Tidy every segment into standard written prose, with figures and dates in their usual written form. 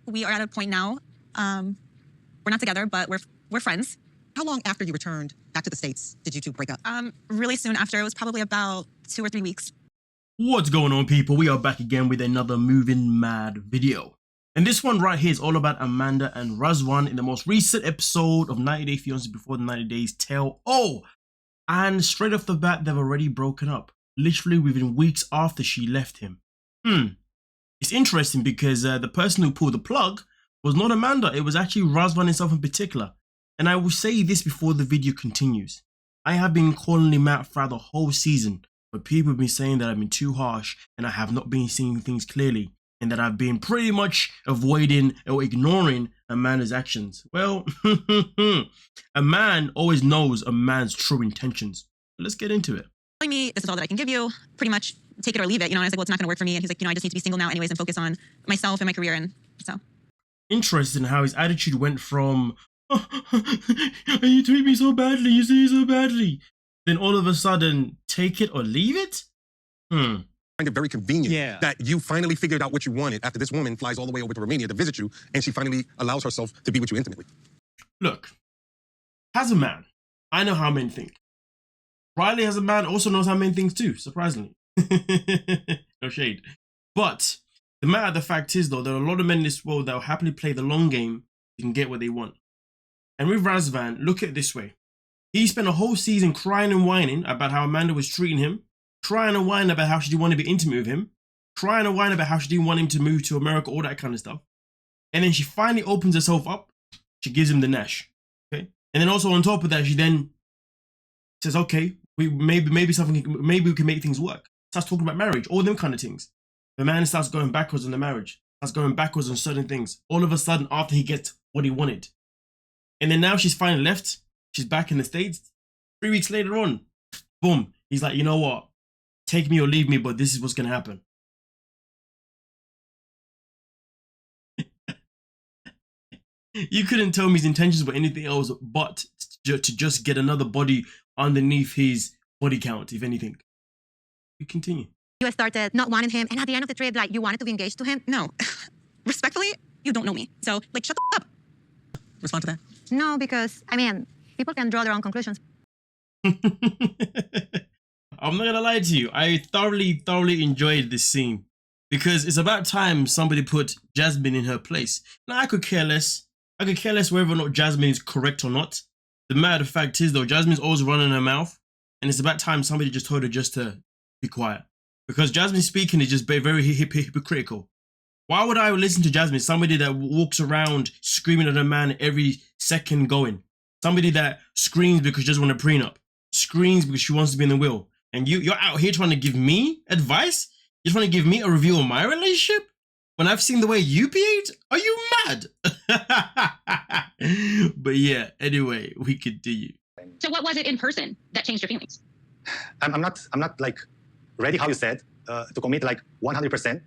we are at a point now. We're not together, but we're friends. How long after you returned back to the States did you two break up? Really soon after. It was probably about 2 or 3 weeks. What's going on, people? We are back again with another MovingMAD video. And this one right here is all about Amanda and Razvan in the most recent episode of 90 Day Fiancé Before the 90 Days Tell. Oh, and straight off the bat, they've already broken up. Literally within weeks after she left him. It's interesting because the person who pulled the plug was not Amanda. It was actually Razvan himself in particular. And I will say this before the video continues. I have been calling him out throughout the whole season, but people have been saying that I've been too harsh and I have not been seeing things clearly, and that I've been pretty much avoiding or ignoring Amanda's actions. Well, a man always knows a man's true intentions. But let's get into it. Telling me this is all that I can give you, pretty much take it or leave it. You know, and I was like, well, it's not going to work for me. And he's like, you know, I just need to be single now anyways and focus on myself and my career. And so. Interesting how his attitude went from, oh, you treat me so badly, you see me so badly. Then all of a sudden, take it or leave it? I find it very convenient that you finally figured out what you wanted after this woman flies all the way over to Romania to visit you, and she finally allows herself to be with you intimately. Look, as a man, I know how men think. Riley as a man also knows how men think too, surprisingly. No shade. But the matter of the fact is though, there are a lot of men in this world that will happily play the long game and get what they want. And with Razvan, look at it this way. He spent a whole season crying and whining about how Amanda was treating him, crying and whining about how she didn't want to be intimate with him, crying and whining about how she didn't want him to move to America, all that kind of stuff. And then she finally opens herself up. She gives him the Nash. Okay. And then also on top of that, she then says, okay, maybe we can make things work. Starts talking about marriage, all them kind of things. The man starts going backwards on the marriage, starts going backwards on certain things. All of a sudden, after he gets what he wanted. And then now she's finally left. She's back in the States. 3 weeks later on, boom. He's like, you know what? Take me or leave me, but this is what's going to happen. You couldn't tell me his intentions were anything else but to just get another body underneath his body count, if anything. We continue. You started not wanting him, and at the end of the trip, like, you wanted to be engaged to him? No. Respectfully, you don't know me. So, like, shut the up. Respond to that. No, because, I mean, people can draw their own conclusions. I'm not gonna lie to you. I thoroughly enjoyed this scene because it's about time somebody put Jasmine in her place. Now, I could care less. I could care less whether or not Jasmine is correct or not. The matter of fact is, though, Jasmine's always running her mouth, and it's about time somebody just told her just to be quiet. Because Jasmine speaking is just very hypocritical. Why would I listen to Jasmine, somebody that walks around screaming at a man every second going? Somebody that screams because she doesn't want a prenup, screams because she wants to be in the will. And you're out here trying to give me advice? You're trying to give me a review of my relationship? When I've seen the way you behave? Are you mad? But yeah, anyway, we continue. So what was it in person that changed your feelings? I'm not like ready, how you said, to commit like 100%.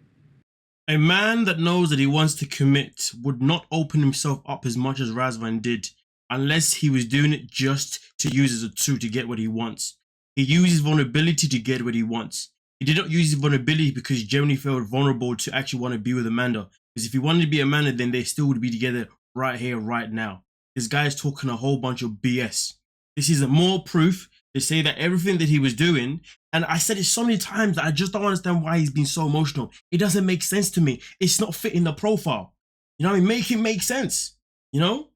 A man that knows that he wants to commit would not open himself up as much as Razvan did, unless he was doing it just to use as a tool to get what he wants. He uses vulnerability to get what he wants. He did not use his vulnerability because he generally felt vulnerable to actually want to be with Amanda. Because if he wanted to be Amanda, then they still would be together right here, right now. This guy is talking a whole bunch of BS. This is more proof to say that everything that he was doing, and I said it so many times that I just don't understand why he's been so emotional. It doesn't make sense to me. It's not fitting the profile. You know what I mean? Make it make sense, you know?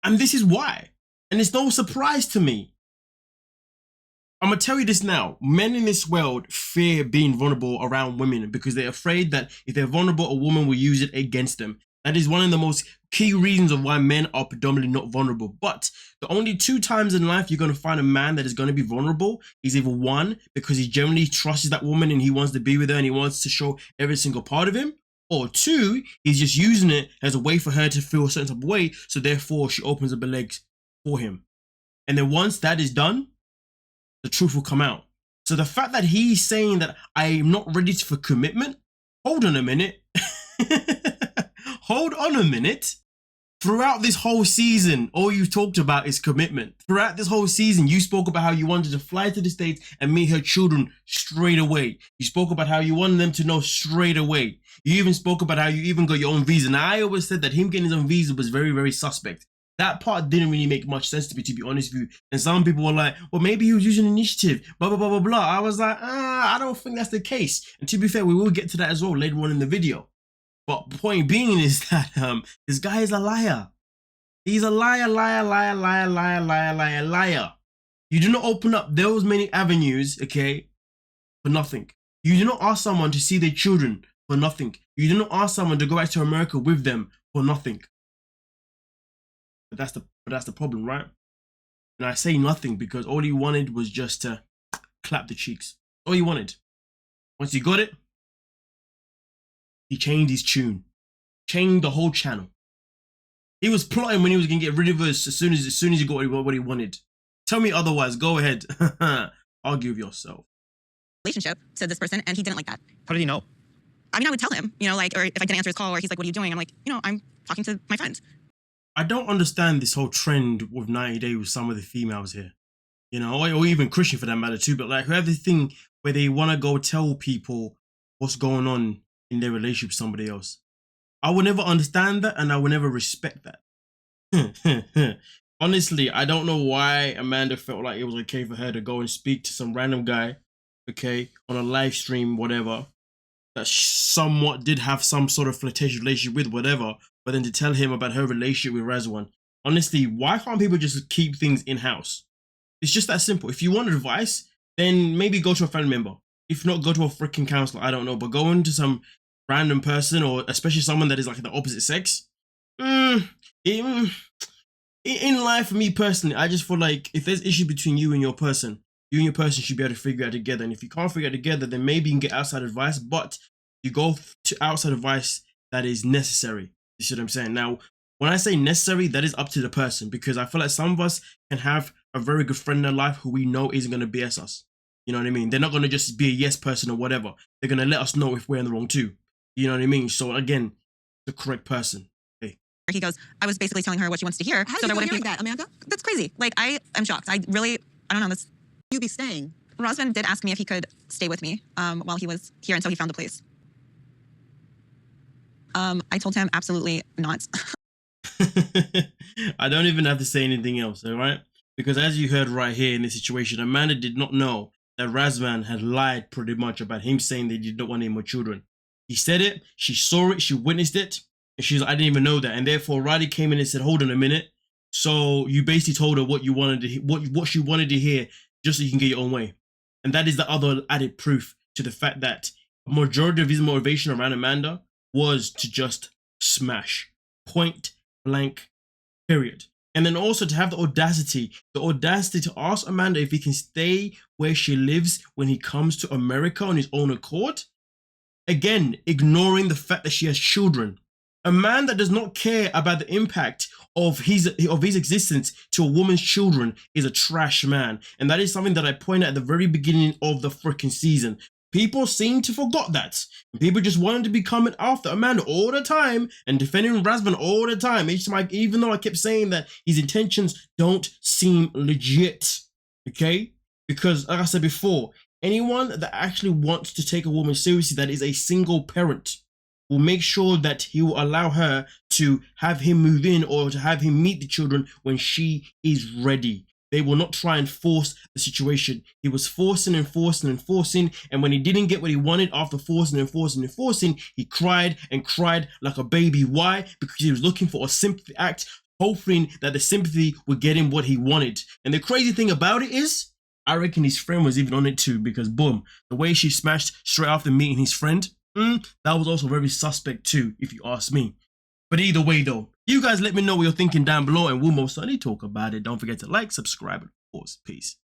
And this is why. And it's no surprise to me. I'm going to tell you this now. Men in this world fear being vulnerable around women because they're afraid that if they're vulnerable, a woman will use it against them. That is one of the most key reasons of why men are predominantly not vulnerable. But the only 2 times in life you're going to find a man that is going to be vulnerable is either 1, because he generally trusts that woman and he wants to be with her and he wants to show every single part of him. Or 2, he's just using it as a way for her to feel a certain type of way. So therefore, she opens up her legs for him. And then once that is done, the truth will come out. So the fact that he's saying that I'm not ready for commitment, hold on a minute. Hold on a minute. Throughout this whole season, all you've talked about is commitment. Throughout this whole season, you spoke about how you wanted to fly to the States and meet her children straight away. You spoke about how you wanted them to know straight away. You even spoke about how you even got your own visa. Now, I always said that him getting his own visa was very, very suspect. That part didn't really make much sense to me, to be honest with you. And some people were like, well, maybe he was using initiative, blah, blah, blah, blah, blah. I was like, I don't think that's the case. And to be fair, we will get to that as well later on in the video. But point being is that this guy is a liar. He's a liar, liar, liar, liar, liar, liar, liar, liar. You do not open up those many avenues, okay, for nothing. You do not ask someone to see their children for nothing. You do not ask someone to go back to America with them for nothing. But that's the problem, right? And I say nothing because all he wanted was just to clap the cheeks. All he wanted. Once he got it, he changed his tune, changed the whole channel. He was plotting when he was gonna get rid of us as soon as he got what he wanted. Tell me otherwise. Go ahead. Argue with yourself. Relationship to this person, and he didn't like that. How did he know? I mean, I would tell him, you know, like, or if I didn't answer his call, or he's like, "What are you doing?" I'm like, you know, I'm talking to my friend. I don't understand this whole trend with 90 Day with some of the females here, you know, or even Christian for that matter too. But like, who have this thing where they want to go tell people what's going on in their relationship with somebody else. I will never understand that, and I will never respect that. Honestly, I don't know why Amanda felt like it was okay for her to go and speak to some random guy, okay, on a live stream, whatever, that somewhat did have some sort of flirtatious relationship with, whatever, but then to tell him about her relationship with Razvan. Honestly, why can't people just keep things in-house? It's just that simple. If you want advice, then maybe go to a family member. If not, go to a freaking counselor. I don't know, but going to some random person, or especially someone that is like the opposite sex, in life, for me personally, I just feel like if there's issue between you and your person should be able to figure it out together. And if you can't figure it out together, then maybe you can get outside advice, but you go to outside advice that is necessary. You see what I'm saying? Now, when I say necessary, that is up to the person, because I feel like some of us can have a very good friend in their life who we know isn't going to BS us. You know what I mean? They're not going to just be a yes person or whatever. They're going to let us know if we're in the wrong too. You know what I mean? So again, the correct person. Hey. He goes, I was basically telling her what she wants to hear. How so did you wouldn't hear be that, Amanda? That's crazy. Like, I am shocked. I don't know this. You be staying. Razvan did ask me if he could stay with me while he was here until he found a place. I told him absolutely not. I don't even have to say anything else, all right? Because as you heard right here in this situation, Amanda did not know that Razvan had lied pretty much about him saying that he did not want any more children. He said it, she saw it, she witnessed it, and she's like, I didn't even know that. And therefore, Riley came in and said, hold on a minute. So you basically told her what you wanted to, what she wanted to hear, just so you can get your own way. And that is the other added proof to the fact that a majority of his motivation around Amanda was to just smash. Point blank, period. And then also to have the audacity to ask Amanda if he can stay where she lives when he comes to America on his own accord. Again, ignoring the fact that she has children. A man that does not care about the impact of his existence to a woman's children is a trash man. And that is something that I pointed out at the very beginning of the freaking season. People seem to forgot that. People just wanted to be coming after Amanda all the time and defending Razvan all the time. Even though I kept saying that his intentions don't seem legit. Okay? Because like I said before, anyone that actually wants to take a woman seriously that is a single parent will make sure that he will allow her to have him move in or to have him meet the children when she is ready. They will not try and force the situation. He was forcing and forcing and forcing, and when he didn't get what he wanted after forcing and forcing and forcing, he cried and cried like a baby. Why? Because he was looking for a sympathy act, hoping that the sympathy would get him what he wanted. And the crazy thing about it is, I reckon his friend was even on it too, because boom, the way she smashed straight after meeting his friend, that was also very suspect too, if you ask me. But either way though, you guys let me know what you're thinking down below and we'll most certainly talk about it. Don't forget to like, subscribe, and of course, peace.